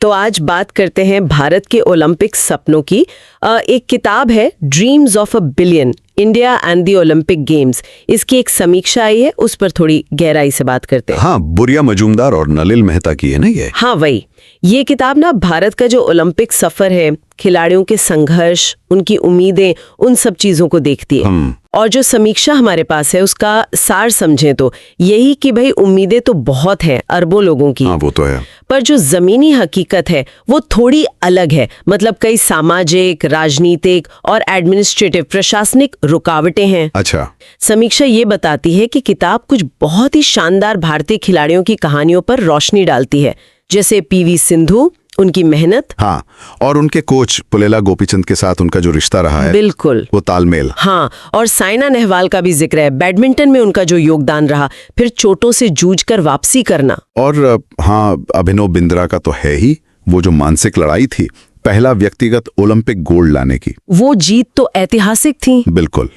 तो आज बात करते हैं भारत के ओलंपिक सपनों की। एक किताब है dreams of a billion, India and the Olympic games. इसकी एक समीक्षा आई है, उस पर थोड़ी गहराई से बात करते हैं। हाँ, बुरिया मजूमदार और नलिल मेहता की है ना ये? हाँ वही। ये किताब ना भारत का जो ओलंपिक सफर है, खिलाड़ियों के संघर्ष, उनकी उम्मीदें, उन सब चीजों को देखती है। और जो समीक्षा हमारे पास है उसका सार समझें तो यही कि भाई उम्मीदें तो बहुत हैं अरबों लोगों की। हाँ, वो तो है। पर जो जमीनी हकीकत है वो थोड़ी अलग है। मतलब कई सामाजिक, राजनीतिक और एडमिनिस्ट्रेटिव प्रशासनिक रुकावटें हैं। अच्छा। समीक्षा ये बताती है कि किताब कुछ बहुत ही शानदार भारतीय खिलाड़ियों की कहानियों पर रोशनी डालती है, जैसे पीवी सिंधु, उनकी मेहनत। हाँ, और उनके कोच पुलेला गोपीचंद के साथ उनका जो रिश्ता रहा है, बिल्कुल वो तालमेल। हाँ, और साइना नेहवाल का भी जिक्र है, बैडमिंटन में उनका जो योगदान रहा, फिर चोटों से जूझकर वापसी करना। और हाँ, अभिनव बिंद्रा का तो है ही, वो जो मानसिक लड़ाई थी, पहला व्यक्तिगत ओलंपिक गोल्ड लाने की, वो जीत तो ऐतिहासिक थी। बिल्कुल।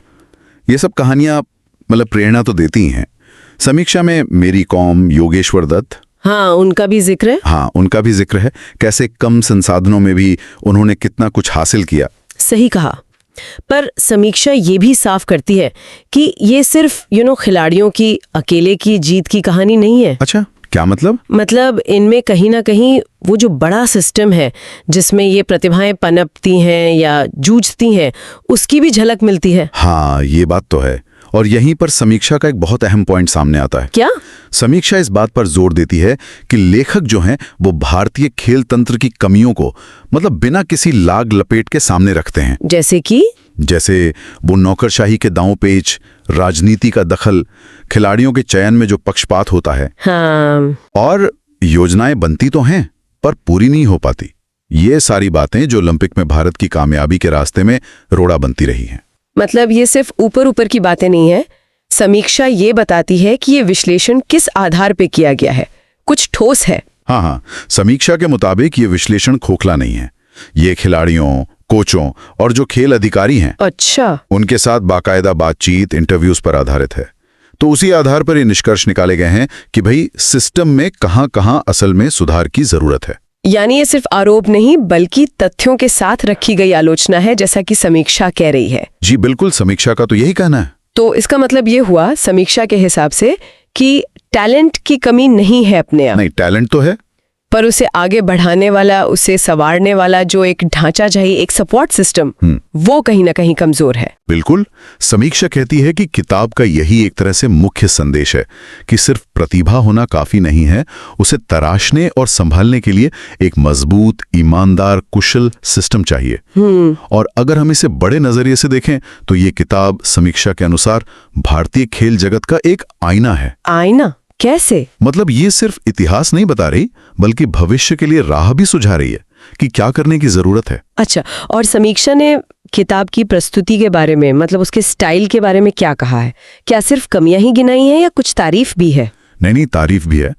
ये सब कहानियां मतलब प्रेरणा तो देती हैं। समीक्षा में मेरी कॉम, योगेश्वर दत्त, हाँ, उनका भी जिक्र है। हाँ, उनका भी जिक्र है। कैसे कम संसाधनों में भी उन्होंने कितना कुछ हासिल किया। सही कहा। पर समीक्षा ये भी साफ करती है कि ये सिर्फ खिलाड़ियों की अकेले की जीत की कहानी नहीं है। अच्छा, क्या मतलब? मतलब इनमें कहीं ना कहीं वो जो बड़ा सिस्टम है जिसमें ये प्रतिभाएं पनपती हैं या जूझती हैं, उसकी भी झलक मिलती है। हाँ, ये बात तो है। और यहीं पर समीक्षा का एक बहुत अहम पॉइंट सामने आता है। क्या? समीक्षा इस बात पर जोर देती है कि लेखक जो हैं वो भारतीय खेल तंत्र की कमियों को मतलब बिना किसी लाग लपेट के सामने रखते हैं। जैसे वो नौकरशाही के दांव-पेच, राजनीति का दखल, खिलाड़ियों के चयन में जो पक्षपात होता है। हाँ। और योजनाएं बनती तो हैं पर पूरी नहीं हो पाती। ये सारी बातें जो ओलंपिक में भारत की कामयाबी के रास्ते में रोड़ा बनती रही हैं। मतलब ये सिर्फ ऊपर ऊपर की बातें नहीं है। समीक्षा ये बताती है कि ये विश्लेषण किस आधार पे किया गया है, कुछ ठोस है। हाँ, समीक्षा के मुताबिक ये विश्लेषण खोखला नहीं है। ये खिलाड़ियों, कोचों और जो खेल अधिकारी हैं, अच्छा, उनके साथ बाकायदा बातचीत, इंटरव्यूज पर आधारित है। तो उसी आधार पर ये निष्कर्ष निकाले गए हैं कि भाई सिस्टम में कहां-कहां असल में सुधार की जरूरत है। यानी ये सिर्फ आरोप नहीं बल्कि तथ्यों के साथ रखी गई आलोचना है, जैसा कि समीक्षा कह रही है। जी बिल्कुल, समीक्षा का तो यही कहना है। तो इसका मतलब ये हुआ समीक्षा के हिसाब से कि टैलेंट की कमी नहीं है अपने आप। नहीं, टैलेंट तो है, पर उसे आगे बढ़ाने वाला, उसे संवारने वाला जो एक ढांचा चाहिए, एक सपोर्ट सिस्टम, वो कहीं ना कहीं कमजोर है। बिल्कुल। समीक्षा कहती है कि किताब का यही एक तरह से मुख्य संदेश है कि सिर्फ प्रतिभा होना काफी नहीं है, उसे तराशने और संभालने के लिए एक मजबूत, ईमानदार, कुशल सिस्टम चाहिए। और अगर हम इसे बड़े नजरिए से देखें तो ये किताब समीक्षा के अनुसार भारतीय खेल जगत का एक आईना है। आईना? कैसे? मतलब ये सिर्फ इतिहास नहीं बता रही बल्कि भविष्य के लिए राह भी सुझा रही है कि क्या करने की जरूरत है। अच्छा, और समीक्षा ने किताब की प्रस्तुति के बारे में, मतलब उसके स्टाइल के बारे में क्या कहा है? क्या सिर्फ कमियां ही गिनाई हैं या कुछ तारीफ भी है? नहीं, तारीफ भी है।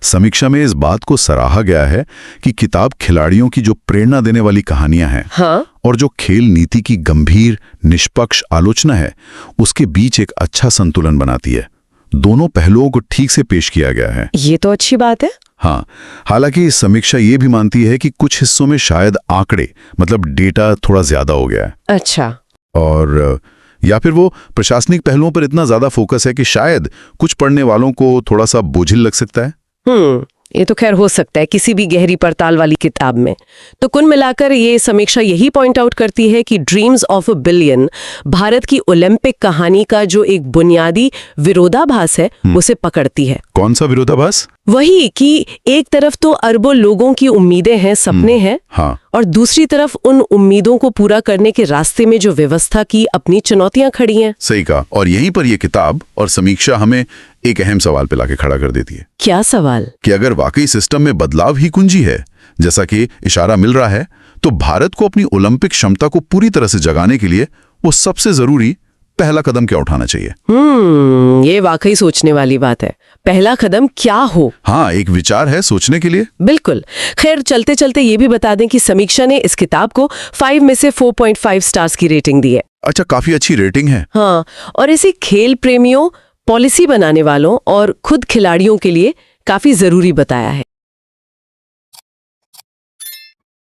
समीक्षा में इस बात को सराहा गया है कि किताब खिलाड़ियों की जो प्रेरणा देने वाली कहानियां हैं, हाँ? और जो खेल नीति की गंभीर, निष्पक्ष आलोचना है, उसके बीच एक अच्छा संतुलन बनाती है। दोनों पहलुओं को ठीक से पेश किया गया है। ये तो अच्छी बात है। हाँ, हालांकि समीक्षा ये भी मानती है कि कुछ हिस्सों में शायद आंकड़े मतलब डेटा थोड़ा ज्यादा हो गया है। अच्छा। और या फिर वो प्रशासनिक पहलुओं पर इतना ज्यादा फोकस है कि शायद कुछ पढ़ने वालों को थोड़ा सा बोझिल लग सकता है। ये तो खैर हो सकता है किसी भी गहरी पड़ताल वाली किताब में। तो कुल मिलाकर ये समीक्षा यही पॉइंट आउट करती है कि dreams of a billion Bharat की ओलंपिक कहानी का जो एक बुनियादी विरोधाभास है उसे पकड़ती है। कौन सा विरोधाभास? वही कि एक तरफ तो अरबों लोगों की उम्मीदें हैं, सपने हैं, हाँ, और दूसरी तरफ उन उम्मीदों को पूरा करने के रास्ते में जो व्यवस्था की अपनी चुनौतियां खड़ी हैं। सही कहा। और यहीं पर ये किताब और समीक्षा हमें एक अहम सवाल पे लाके खड़ा कर देती है। क्या सवाल? कि अगर वाकई सिस्टम में बदलाव ही कुंजी है, जैसा कि इशारा मिल रहा है, तो भारत को अपनी ओलंपिक क्षमता को पूरी तरह से जगाने के लिए वो सबसे जरूरी पहला कदम क्या उठाना चाहिए? ये वाकई सोचने वाली बात है। पहला कदम क्या हो? हाँ, एक विचार है सोचने के लिए। बिल्कुल। खैर, चलते चलते ये भी बता दें कि समीक्षा ने इस किताब को 5 में से 4.5 स्टार्स की रेटिंग दी है। अच्छा, काफी अच्छी रेटिंग है। हाँ, और इसे खेल प्रेमियों, पॉलिसी बनाने वालों और खुद खिलाड़ियों के लिए काफी जरूरी बताया है।